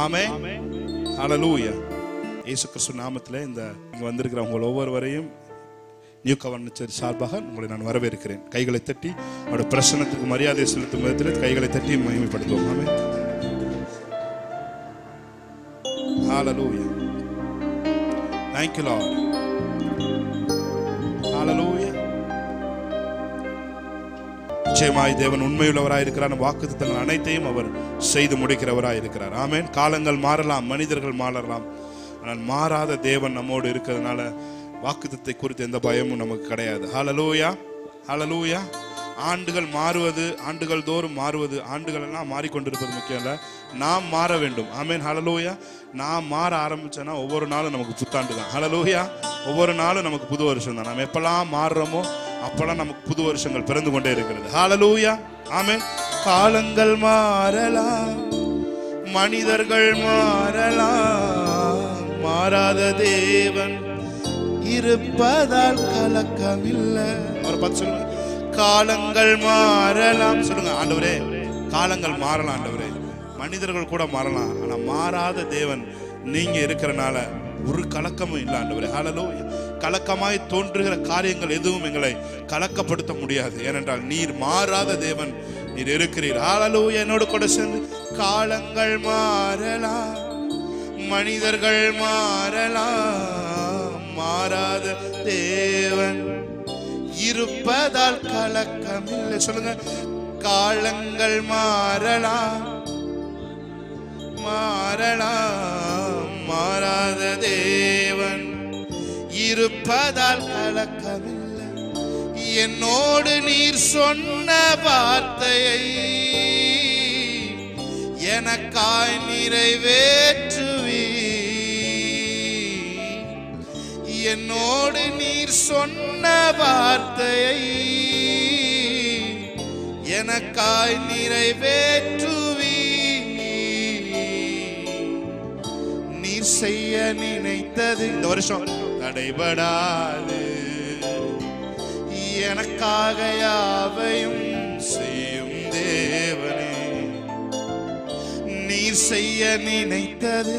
ஆமென். ஹல்லேலூயா. இயேசு கிறிஸ்து நாமத்திலே இந்த இங்க வந்திருக்கிறவங்க ஒவ்வொருவரையும் நியூ கவர்னன்ட் சர்ச் சார்பாக உங்களை நான் வரவேற்கிறேன். கைகளை தட்டி அவருடைய பிரசன்னத்துக்கு மரியாதை செலுத்தும் விதத்தில் கைகளை தட்டி மகிமைப்படுத்துவோம். ஆமென். ஹல்லேலூயா. Thank you Lord. Hallelujah. நிச்சயமாய் தேவன் உண்மையுள்ளவராய் இருக்கிறார். வாக்குத்தத்தங்கள் அனைத்தையும் அவர் செய்து முடிக்கிறவராய் இருக்கிறார். ஆமென். காலங்கள் மாறலாம், மனிதர்கள் மாறலாம், ஆனால் மாறாத தேவன் நம்மோடு இருக்கிறதுனால வாக்குத்தத்தை குறித்து எந்த பயமும் நமக்கு கிடையாது. ஹல்லேலூயா. ஹல்லேலூயா. ஆண்டுகள் மாறுவது, ஆண்டுகள் தோறும் மாறுவது, ஆண்டுகள் எல்லாம் மாறிக்கொண்டிருப்பது முக்கியம் இல்லை, நாம் மாற வேண்டும். ஆமென். ஹல்லேலூயா. நாம் மாற ஆரம்பிச்சோன்னா ஒவ்வொரு நாளும் நமக்கு புத்தாண்டு தான். ஹல்லேலூயா. ஒவ்வொரு நாளும் நமக்கு புது வருஷம் தான். நம்ம எப்பெல்லாம் மாறுறோமோ அப்பெல்லாம் நமக்கு புது வருஷங்கள் பிறந்து கொண்டே இருக்கிறது. ஹல்லேலூயா. ஆமென். காலங்கள் மாறலாம், மனிதர்கள் மாறலாம், மாறாத தேவன் இருப்பதால் கலக்கமில்லை. அவர் பார்த்து சொல்லுங்க, காலங்கள் மாறலாம். சொல்லுங்க, ஆண்டவரே காலங்கள் மாறலாம் ஆண்டவரே, மனிதர்கள் கூட மாறலாம், ஆனா மாறாத தேவன் நீங்க இருக்கிறனால ஒரு கலக்கமும் இல்லை ஆண்டவரே. ஹல்லேலூயா. கலக்கமாய் தோன்றுகிற காரியங்கள் எதுவும் எங்களை கலக்கப்படுத்த முடியாது. ஏனென்றால் நீர் மாறாத தேவன், நீர் இருக்கிறீர். ஹல்லேலூயா. என்னோடு கூட சேர்ந்து, காலங்கள் மாறலாம், மனிதர்கள் மாறலாம், மாறாத தேவன் இருப்பதால் கலக்கம் இல்லை. சொல்லுங்க, காலங்கள் மாறலாம், மாறலாம், மாறாத தேவன் இருப்பதால் கலக்கம் இல்லை. என்னோடு நீர் சொன்ன வார்த்தையை எனக்காய் நிறைவேற்றுவீ. என்னோடு நீர் சொன்ன வார்த்தையை எனக்காய் நிறைவேற்றுவீ. நீர் செய்ய நினைத்தது இந்த வருஷம் தடைபடாது, எனக்காக யாவையும் செய்யும் தேவனே. நீர் செய்ய நினைத்தது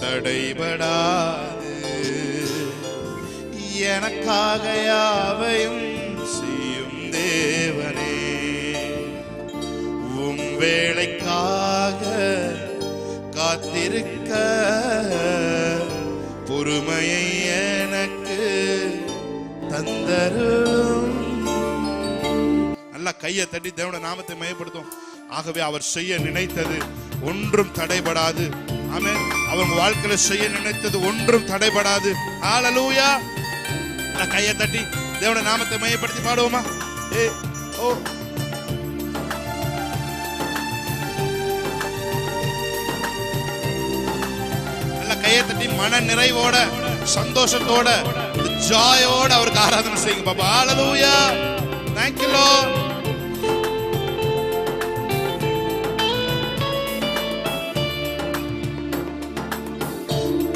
தடைபடாது, எனக்காக யாவையும் செய்யும் தேவனே. உம் வேளைக்காக காத்திருக்க பொறுமையை எனக்கு தந்தருளும். நல்லா கையை தட்டி தேவனுடைய நாமத்தை மையப்படுத்தும். ஆகவே அவர் செய்ய நினைத்தது ஒன்றும் தடைபடாது. ஆமென். அவங்க வாழ்க்கையில செய்ய நினைத்தது ஒன்றும் தடைபடாது. ஹல்லேலூயா. கையை தட்டி தேவனுடைய நாமத்தை மையப்படுத்தி பாடுவோமா? ஓ நல்ல கையை தட்டி மன நிறைவோட, சந்தோஷத்தோட, ஜாயோட அவருக்கு ஆராதனை செய்யுங்க பாப்பா. ஹல்லேலூயா. Thank you Lord.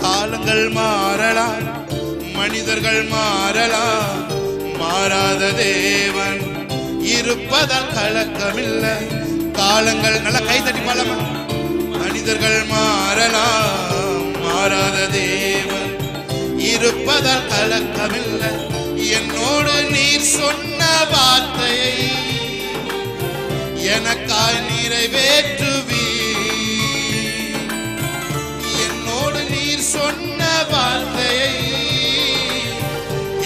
காலங்கள் மாறலாம், மனிதர்கள் மாறலாம், மாறாத தேவன் இருப்பதால் கலக்கமில்லை. காலங்கள் நல்ல கை தட்டி பாடலாமா? மனிதர்கள் மாறலாம், மாறாத தேவன் இருப்பதால் கலக்கமில்லை. என்னோடு நீர் சொன்ன வார்த்தையை எனக்காய் நிறைவேற்றுவீ. என்னோடு நீர் சொன்ன வார்த்தையை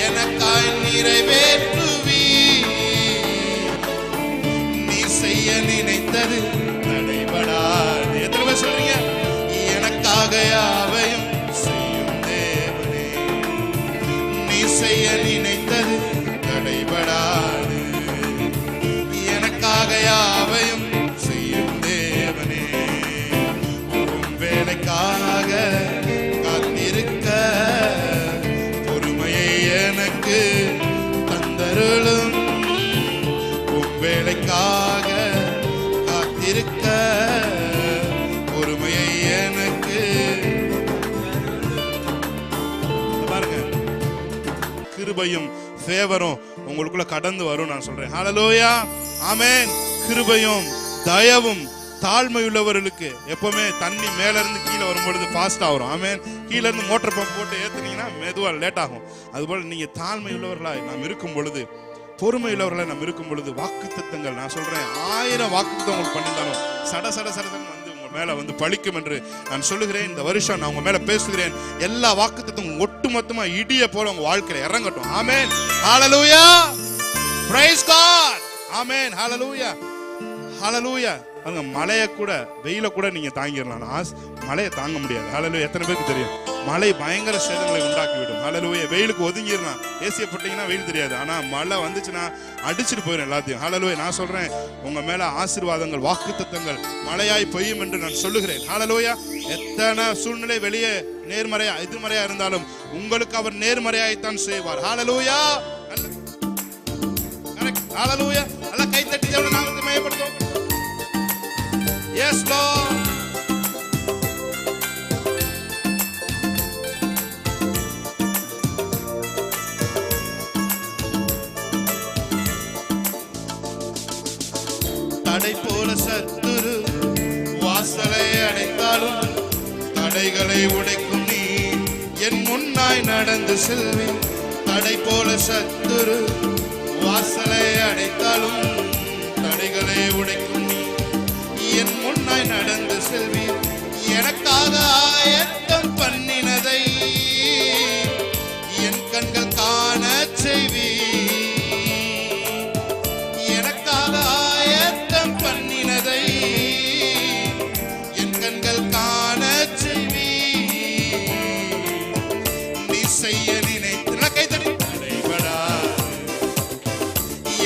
எனக்காய் நிறைவேற்றுவீ. நீ செய்ய நினைத்தது தடைபடாது. எத்தனை பேர் சொல்றீங்க? எனக்காக யாவையும் செய்யும் தேவனே. நீ செய்ய நினைத்தது தடைபடாது, எனக்காக யாவையும் செய்யும் தேவனே. உம் வேலைக்காக காத்திருக்க பொறுமையை எனக்கு தந்தருளும். உம் வேலைக்காக காத்திருக்க பொறுமையை எனக்கு பாருங்க. கிருபையும் ஃபேவரும் உங்களுக்குள்ள கடந்து வரும் நான் சொல்றேன். ஹல்லேலூயா. ஆமென். கிருபையும் தயவும் தாழ்மை உள்ளவர்களுக்கு எப்பவுமே தண்ணி மேல இருந்து கீழே வரும்பொழுது ஃபாஸ்டா வரும். ஆமென். கீழே இருந்து மோட்டர் பம்ப் போட்டு ஏத்துனீங்கன்னா மெதுவா லேட் ஆகும். அதுபோல நீங்க தாழ்மை உள்ளவர்களாய் நாம் இருக்கும் பொழுது, பொறுமை உள்ளவர்களாய் நாம் இருக்கும் பொழுது, வாக்குத்தத்தங்கள் நான் சொல்றேன் 1000 வாக்குத்தத்தம் உங்களுக்கு பண்ணியிருந்தாலும் சட சட சடன்னு வந்து உங்க மேல வந்து பழிக்கும் என்று நான் சொல்லுகிறேன். இந்த வருஷம் நான் உங்க மேல பேசுகிறேன். எல்லா வாக்குத்தத்தமும் ஒட்டுமொத்தமா இடிய போல உங்க வாழ்க்கையில இறங்கட்டும். ஆமென். ஹalleluya. praise God. ஆமென். ஹalleluya. ஹalleluya. அங்க மழையை கூட வெயில கூட நீங்க தாங்கிடலாம். மழையை தாங்க முடியாது. ஹalleluya. எத்தனை பேருக்கு தெரியும் மழை பயங்கர சேதங்களை உண்டாக்கி விடும். ஹalleluya. வெயிலுக்கு ஒதுங்கிடலாம். ஏசிய போட்டீங்கன்னா வெயில் தெரியாது. ஆனா மழை வந்துச்சுன்னா அடிச்சுட்டு போயிடும் எல்லாத்தையும். ஹalleluya. நான் சொல்றேன் உங்க மேல ஆசீர்வாதங்கள் வாக்குத்தத்தங்கள் மழையாய் பெய்யும் என்று நான் சொல்லுகிறேன். ஹalleluya. எத்தனை சூழ்நிலை வெளியே நேர்மறையா எதிர்மறையா இருந்தாலும் உங்களுக்கு அவர் நேர்மறையாய்த்தான் செய்வார். ஹalleluya. கரெக்ட். ஹalleluya. அல்ல கை தட்டி தேவனுடைய நாமத்தை மகிமைப்படுத்துவோம். Yes Lord. தடை போல சத்துரு வாசலை அடைத்தாலும் தடைகளை உடைக்கும் நீ என் முன்னாய் நடந்து செல்வி. தடை போல சத்துரு வாசலை அடைத்தாலும் தடைகளை உடைக்கும் நீ என் முன்னாய் நடந்து செல்வி. எனக்காக ஆயத்தம் பண்ணினதை என் கண்கள் காண செய்வி. எனக்காக ஆயத்தம் பண்ணினதை என் கண்கள் காண செய்வி. நீ செய்ய நினைத்து கைதடி தடைபடா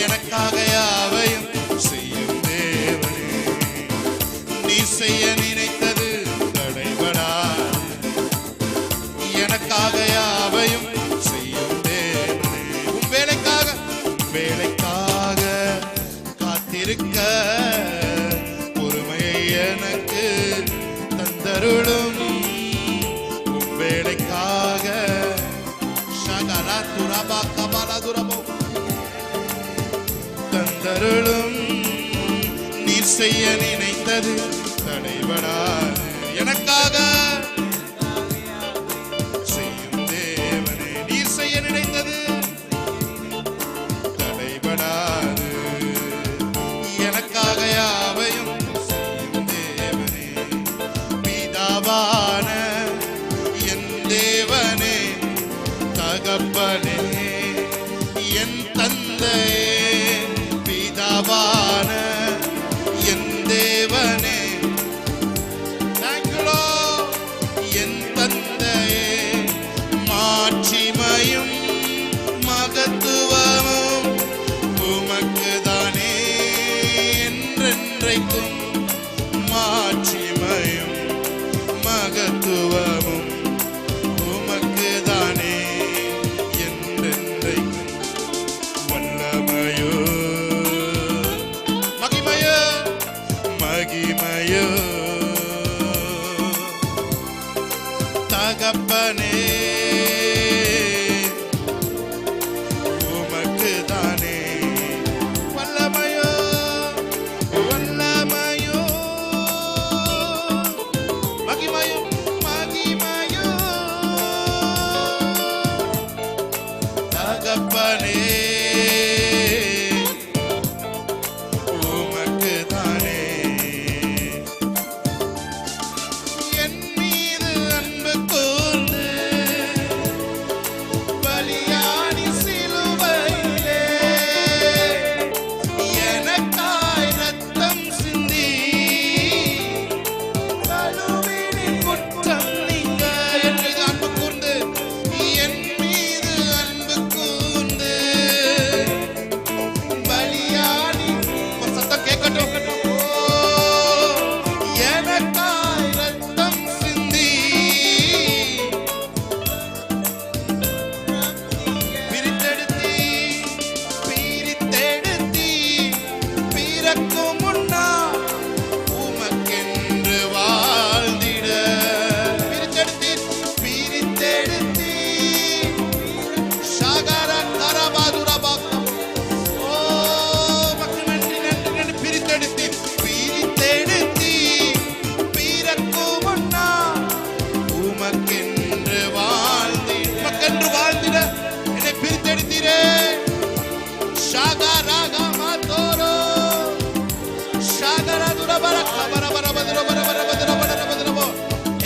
எனக்காக யாவையும் செய்யும் தேவனே. நீ செய்ய நினைத்தது தடைபடா எனக்காக யாவையும் செய்யும் தேவனே. உன் வேலைக்காக காத்திருக்க பொறுமையை எனக்கு தந்தருளும். உன் வேலைக்காக ஷகலா துரபா கபலா துரபோ தந்தருளும். நீ செய்ய நினைத்தது தடைபடாது எனக்காக செய்யும் தேவனே. நீ செய்ய நினைத்தது தடைபடாது எனக்காக யாவையும் செய்யும் தேவனே. பிதாவான என் தேவனே தகப்பனே என் தந்தையே. பிதாவான என் தேவனே என் தந்தையே. மாட்சிமையும் மகத்துவமும் உமக்குதானே என்றென்றைக்கும். மாட்சிமையும் மகத்துவமும் உமக்குதானே என்றென்றைக்கும். வல்லமையோ மகிமையோ மகிமையோ தகப்பனே உமக்குதானே. வல்லமையோ வல்லமையோ மகிமையோ மகிமையோ தகப்பனே உமக்குதானே. என் மீது அன்பு கூர்ந்து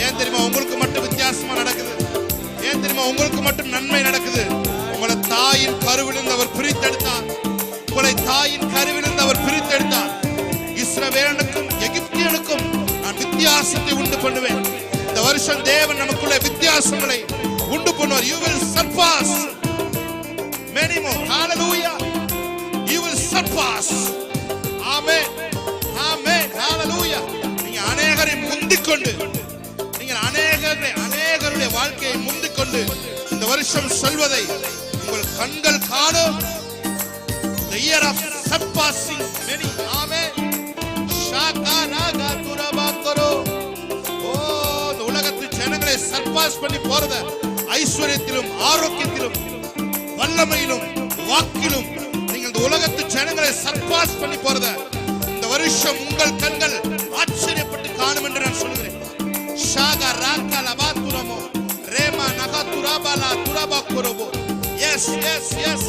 ஏன் தெரியுமா உங்களுக்கு மட்டும் வித்தியாசமா நடக்குது? ஏன் தெரியுமா உங்களுக்கு மட்டும் நன்மை நடக்குது? உங்களை தாயின் கருவிலிருந்து அவர் பிரித்தெடுத்தார். உங்களை தாயின் கருவிலிருந்து அவர் பிரித்தெடுத்தார். இஸ்ரவேலனுக்கும் எகிப்தியனுக்கும் நான் வித்தியாசத்தை உண்டு பண்ணுவேன். இந்த வருஷம் தேவன் நமக்குள்ள வித்தியாசங்களை உண்டு பண்ணுவார். You will surpass many more. Hallelujah. You will surpass. Amen. Amen. Hallelujah. நீங்க அநேகரை முந்திக்கொண்டு, நீங்க அநேகருடைய வாழ்க்கையை முந்திக்கொண்டு இந்த வருஷம் சொல்வதை உங்கள் கண்கள் காணும். The year of surpassing many. Amen. ஷாகாராகா துரபாக்கரோ. ஓ, இந்த உலகத்து ஜனங்களை சர்பாஸ் பண்ணி போறத ஐஸ்வரியத்திலும் ஆரோக்கியத்திலும் வல்லமையிலும் வாக்கிலும் நீங்கள் இந்த உலகத்து ஜனங்களை சர்பாஸ் பண்ணி போறத இந்த வருஷம் உங்கள் கண்கள் ஆச்சரியப்பட்டு காணும் என்று நான் சொல்கிறேன். ஷாகா ராகா லபா துரமோ ரேமா நகா துராபாலா துராபாக்குரோபோ. எஸ் எஸ் எஸ்.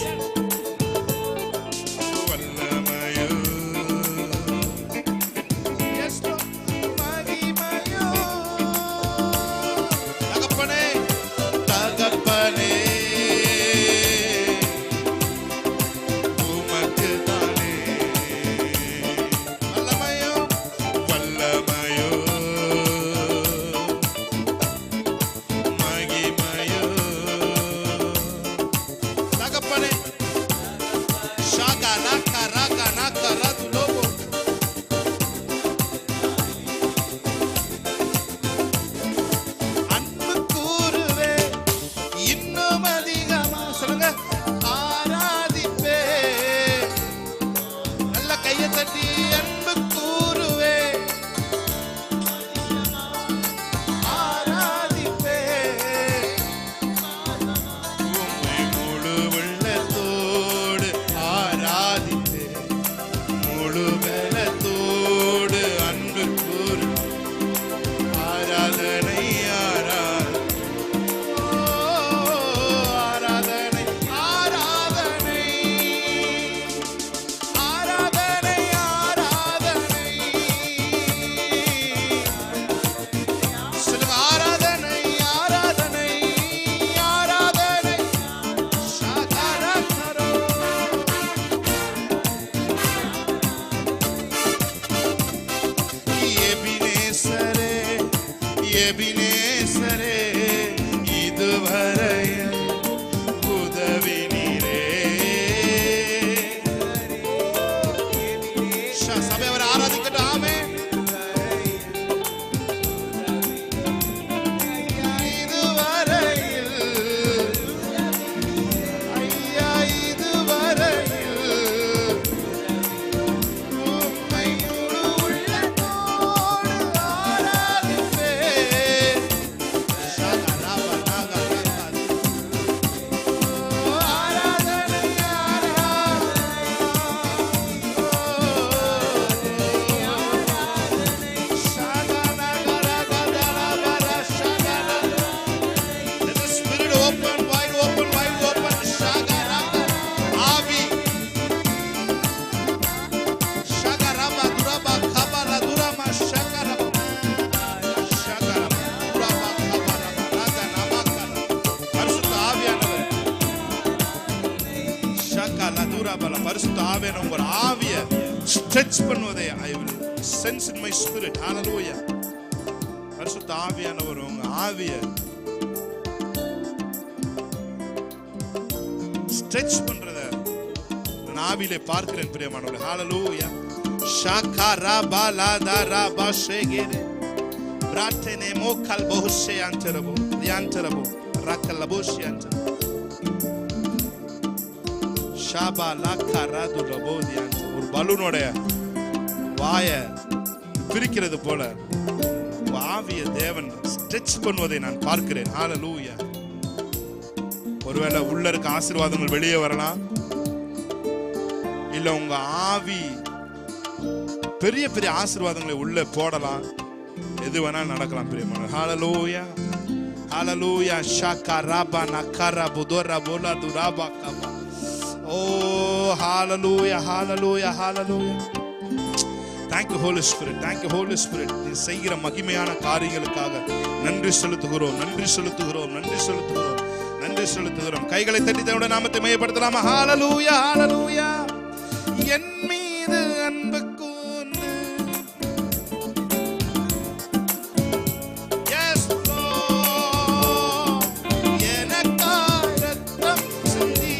எபினேசரே இதுவரை உதவி நீரே. சபை அவரை ஆராதிக்கட்டும். ஆமென். இதுவரையில் ஐயா இதுவரையில் உம்மை முழு உள்ளத்தோடு ஆராதிப்பேன். பரிசுத்த ஆவியான உங்கள் ஆவியை stretch பண்ணுவதை I will sense in my spirit. Hallelujah. பரிசுத்த ஆவியானவர் உங்க ஆவியை ஸ்ட்ரெச் பண்றத நான் ஆவியிலே பார்க்கிறேன் பிரியமானவர்களே. Hallelujah. ஷாகாரா பாலாதாரா பாஷேகேரே பிராட்டனே மோகல் பஹுஷே அந்தரபோ லியாந்தரபோ ரக்கலபோஷி அந்தர ஷாபா லாக்காராது ரபோதியான். ஒரு பலூனோட வாய பிரிக்கிறது போல ஆவிய தேவன் ஸ்ட்ரெச் பண்ணுவதை நான் பார்க்கிறேன். ஹalleluya. ஒருவேளை உள்ள இருக்க ஆசீர்வாதங்கள் வெளியே வரலாம், இல்ல உங்க ஆவி பெரிய பெரிய ஆசீர்வாதங்களை உள்ள போடலாம். எது வேணாலும் நடக்கலாம் பிரியமானவர்களே. ஹalleluya. ஹalleluya. ஷாகராபா நகரா புதோரா போலா துராபா கபா. ஓ Oh, hallelujah, hallelujah, hallelujah. Thank you, Holy Spirit. Thank you, Holy Spirit. நீ செய்கிற மகிமையான காரியங்களுக்காக நன்றி செலுத்துகிறோம், நன்றி செலுத்துகிறோம், நன்றி செலுத்துகிறோம், நன்றி செலுத்துகிறோம். கைகளை தட்டி தேவனுடைய நாமத்தை மையப்படுத்தலாமா? ஹalleluya, ஹalleluya. என் மீது அன்பு கூர்ந்து yes Lord எனக்காய் இரத்தம் சிந்தி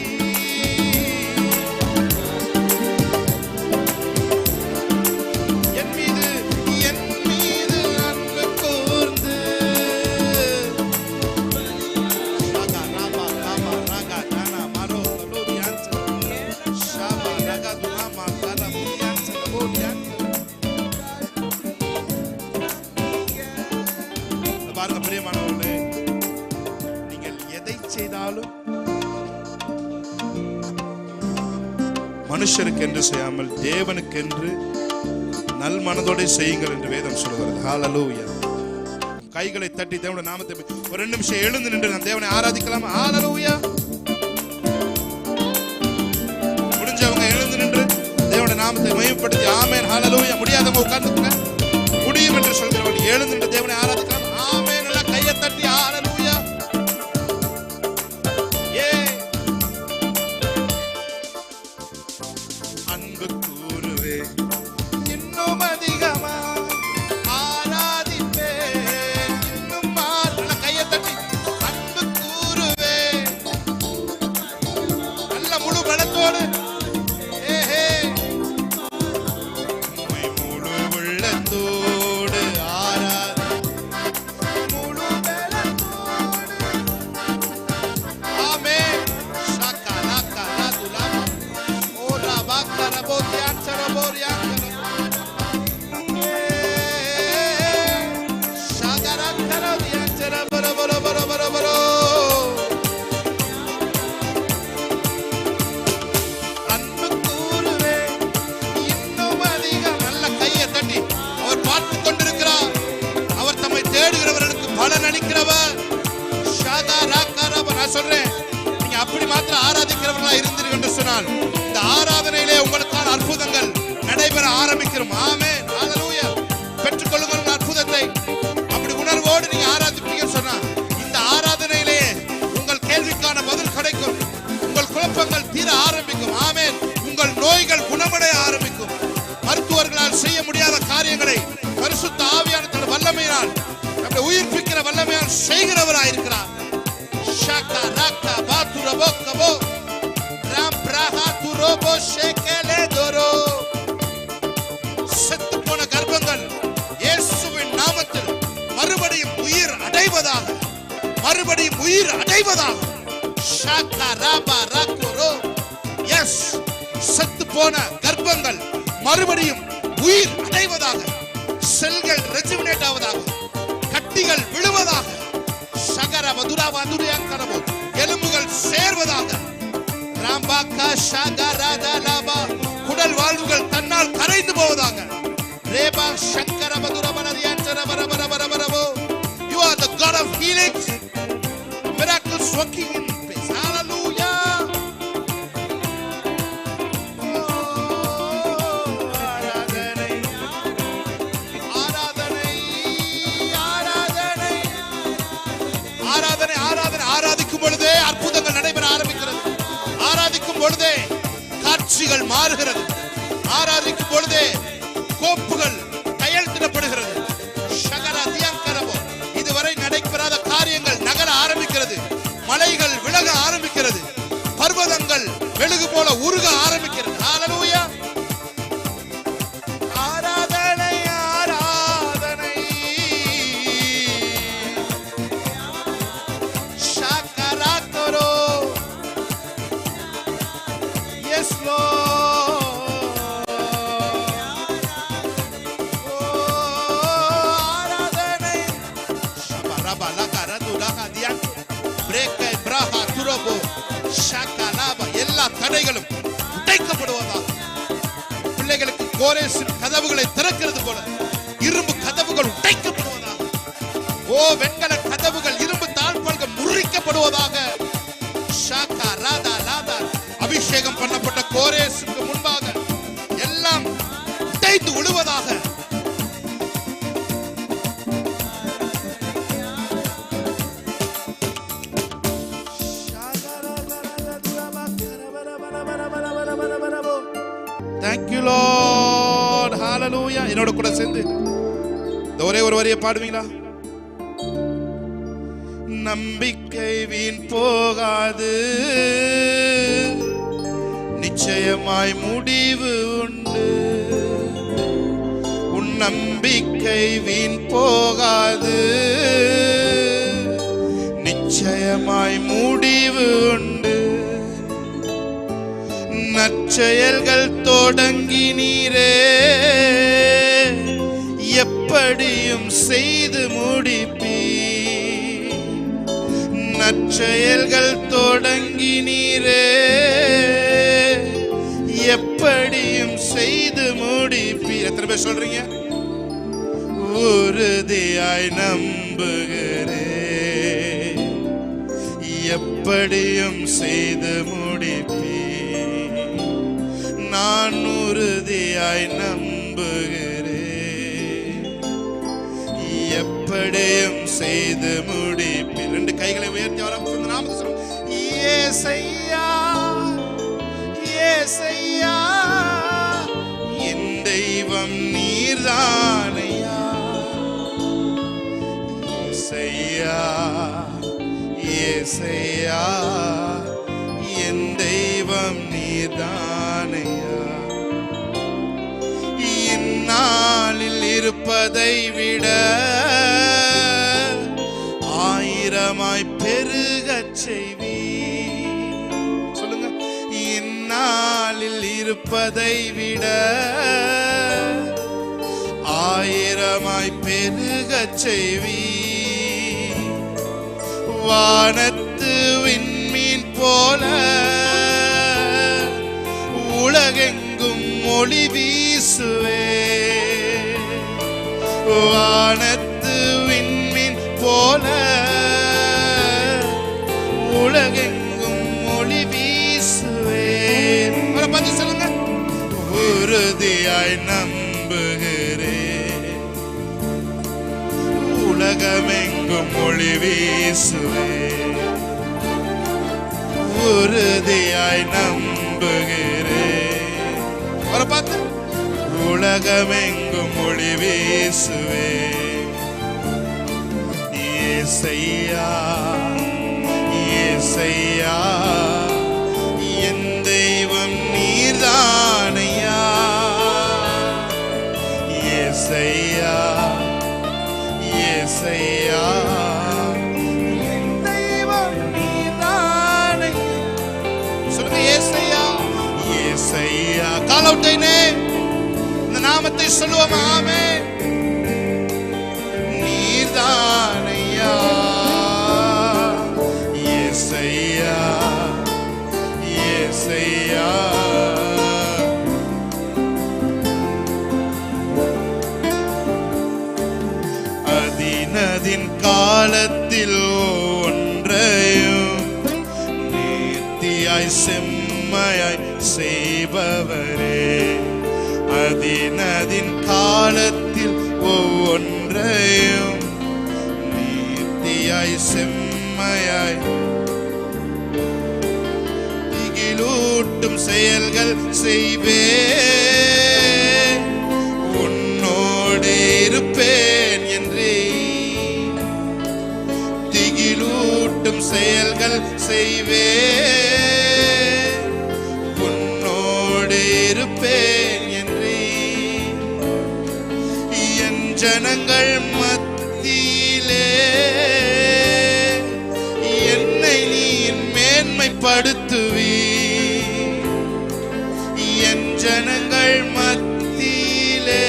என் மீது அன்பு கூர்ந்து raga rama rama raga dana maro lodianza shaba raga dama kala lodianza lodianza. பாருங்க பிரியமானவர்களே, நீங்கள் எதை செய்தாலும் மனுஷருக்கு என்று செய்யாமல் தேவனுக்கென்று நல் மனதோட செய்யுங்கள் என்று வேதம் சொல்கிறது. ஹalleluya. கைகளை தட்டி தேவனுடைய நாமத்தை ஒரு 2 நிமிஷம் எழுந்து நின்று நாம் தேவனை ஆராதிக்கலாம். ஹalleluya. முடிஞ்சவங்க எழுந்து நின்று தேவனுடைய நாமத்தை மகிமைப்படுத்தி ஆமென் ஹalleluya. முடியாதவங்க உட்கார்ந்துங்க. முடியும் என்று சொல்கிறவர்கள் எழுந்து நின்று தேவனை ஆராதிக்கலாம். ஆமென். எல்லாம் கையை தட்டி ஹalleluya. அன்பு கூறுவே இன்னும் அதிகமாய் ஆராதிப்பேன் இன்னும் நல்ல கையை தட்டி அன்பு கூறுவே நல்ல முழு பலத்தோடு உம்மை முழு உள்ளத்தோடு முழு பலத்தோடு ஆமென். ஷக்கலக்க ரதுலமா ஓரா பக்கர போதியாச்சர போரியாச்சர ஷகரக்கர தியாச்சர பர பர பர பர பர. அன்பு கூறுவே இன்னும் அதிகம். நல்ல கையை தட்டி அவர் பார்த்துக் கொண்டிருக்கிறார். அவர் தம்மை தேடுகிறவர்களுக்கு பலன் அளிக்கிறவர். நான் சொல்றேன், நீங்க அப்படி மாத்திரம் ஆராதிக்கிறவர்களா இருந்தீர்கள் என்று சொன்னால் இந்த ஆராதனையிலே உங்களுக்கான அற்புதங்கள் நடைபெற ஆரம்பிக்கிறோம். ஆமென் ஹalleluya. பெற்றுக்கொள்ளுங்கள் உங்கள் அற்புதத்தை. அப்படி உணர்வோடு நீங்க ஆராதிப்பீங்கன்னு சொன்னா இந்த ஆராதனையிலே உங்கள் கேள்விக்கான பதில் கிடைக்கும். உங்கள் குழப்பங்கள் தீர ஆரம்பிக்கும். ஆமென். உங்கள் நோய்கள் குணமடைய ஆரம்பிக்கும். மருத்துவர்களால் செய்ய முடியாத காரியங்களை பரிசுத்த ஆவியான தன் வல்லமையினால் நம்முடைய உயிர்ப்பிக்கிற வல்லமையால் செய்கிறவராயிருக்கிறார். ஷாக்கா ராக்கா பாத்துரபோ கபோ ராம் பிரஹா துரோபோ ஷேகலே தோரோ. செத்து போன கர்ப்பங்கள் இயேசுவின் நாமத்தில் மறுபடியும் உயிர் அடைவதாக, மறுபடியும் உயிர் அடைவதாக. ஷாக்கா ராபா ராக்குரோ. எஸ், செத்து போன கர்ப்பங்கள் மறுபடியும் உயிர் அடைவதாக. செல்கள் ரெஜுமினேட் ஆவதாக. கட்டிகள் விழுவதாக. சகர மதுரா மதுரியாக்கரபோ எலும்புகள் சேர்வதாக. ராம்பாக்கா ஷகரதலபா குடல் வாழ்வுகள் தன்னால் கரைந்து போவதாக. ரேபா சங்கர மதுரா மனரியாச்சர பர பர பர பரபோ. You are the God of healings. Miracles working in place. Hallelujah. ஆராதிக்கும் பொழுதே அற்புதங்கள் நடைபெற ஆரம்பிக்கிறது. ஆராதிக்கும் பொழுதே காட்சிகள் மாறுகிறது. ஆராதிக்கும் பொழுதே கோப்புகள் கையெழுத்திடப்படுகிறது. இதுவரை நடைபெறாத காரியங்கள் நகர ஆரம்பிக்கிறது. மலைகள் விலக ஆரம்பிக்கிறது. பர்வதங்கள் மெழுகு போல உருக ஆரம்பிக்கிறது. ஹalleluya. ஆராதனை ஆராதனை ஷக்கராக்கரோ. Yes Lord. ஆராதனை ஷபரபா லகரது லகதியா பிரேக் பிரஹா துரோபோ ஷக்கலாபா. எல்லா தடைகளும் உடைக்கப்படுவதாக. பிள்ளைகளுக்கு கோரேசின் கதவுகளை திறக்கிறது போல இரும்பு கதவுகள் உடைக்கப்படுவதாக. ஓ, வெண்கல கதவுகள் இரும்பு தாழ்பால்கள் முறிக்கப்படுவதாக. ஷாக்கா ராதா லாதா. அபிஷேகம் பண்ணப்பட்ட கோரேசுக்கு முன்பாக எல்லாம் உடைந்து விழுவதாக. Thank you Lord. Hallelujah. என்னோட கூட சேர்ந்து ஒரே ஒரு வரியை பாடுவீங்களா? நம்பிக்கை வீண் போகாது, நிச்சயமாய் முடிவு உண்டு. உன் நம்பிக்கை வீண் போகாது, நிச்சயமாய் முடிவு உண்டு. நற்செயல்கள் தொடங்கினீரே, எப்படியும் செய்து முடிப்பீ. நற்செயல்கள் தொடங்கினீரே, எப்படியும் செய்து முடிப்பீ. எத்தனை பேர் சொல்றீங்க? உறுதியாய் நம்புகிறேன், எப்படியும் செய்து முடிப்பீ. நான் உறுதியாய் நம்புகிறேன், எப்படியும் செய்து முடிப்பீர். ரெண்டு கைகளை உயர்த்தி அவரை நாமத்தை சொல்லுங்க. இயேசையா, இயேசையா, என் தெய்வம் நீர்தானையா. இயேசையா, இயேசையா, என் தெய்வம் நீர்தானையா. இந்நாளில் இருப்பதை விட ஆயிரமாய் பெருகச் செய்வி. சொல்லுங்க. இந்நாளில் இருப்பதை விட ஆயிரமாய் பெருகச் செய்வி. வானத்து விண்மீன் போல உலகெங்கும் ஒளி வீசுவே. வானத்து விண்மீன் போல உலகெங்கும் ஒளி வீசுவே. பார்த்து சொல்லுங்க. உறுதியாய் நம்புகிறேன், உலகமெங்கும் ஒளி வீசுவே. உறுதியாய் நம்புகிறேன், அவரை பார்த்து. உலகமெங்கும் ஒளி வீசுவே. இயேசையா, இயேசையா, என் தெய்வம் நீர்தானையா. இயேசையா, இயேசையா, என் தெய்வம் நீர்தானையா. சொல்லுங்க. இயேசையா, இயேசையா. கால் அவுட்டைனே இந்த நாமத்தை சொல்லுவோம். ஆமென். நீர்தானையா, இயேசையா, இயேசையா. அதினதின் காலத்தில் ஒன்றையும் நேர்த்தியாய் செம்மையாய் செய்பவரே. அதினதின் காலத்தில் ஒவ்வொன்றையும் நேர்த்தியாய் செம்மையாய் திகிலூட்டும் செயல்கள் செய்வே. உன்னோடு இருப்பேன் என்றே திகிலூட்டும் செயல்கள் செய்வே. உன்னோடு இருப்பேன் என்றே என் ஜனங்கள் மத்தியிலே என்னை நீ மேன்மைப்படுத்துவி. என் ஜனங்கள் மத்தியிலே.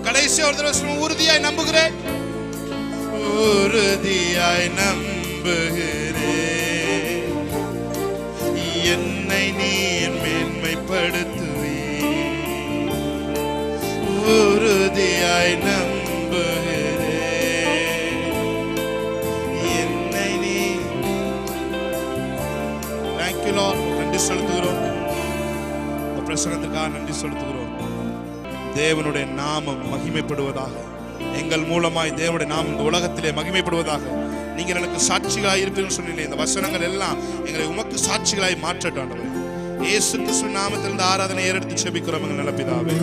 கடைசி ஒரு தடவை உறுதியாய் நம்புகிறேன், உறுதியாய் நம்புகிறேன், என்னை நீ மேன்மைப்படுத்துவி. உறுதியாய் நம்புகிறேன், என்னை நீ பிரசனத்துக்காக நன்றி செலுத்துகிறோம். தேவனுடைய நாமம் மகிமைப்படுவதாக. எங்கள் மூலமாய் தேவனுடைய நாமம் இந்த உலகத்திலே மகிமைப்படுவதாக. நீங்கள் எனக்கு சாட்சிகளாய் இருப்பீர்கள் சொன்னீங்க. இந்த வசனங்கள் எல்லாம் எங்களை உமக்கு சாட்சிகளாய் மாற்றட்டும் ஆண்டவரே. இயேசு கிறிஸ்துவின் நாமத்திலிருந்து ஆராதனை ஏறெடுத்து செபிக்கிறோம் எங்கள் நல்ல பிதாவே.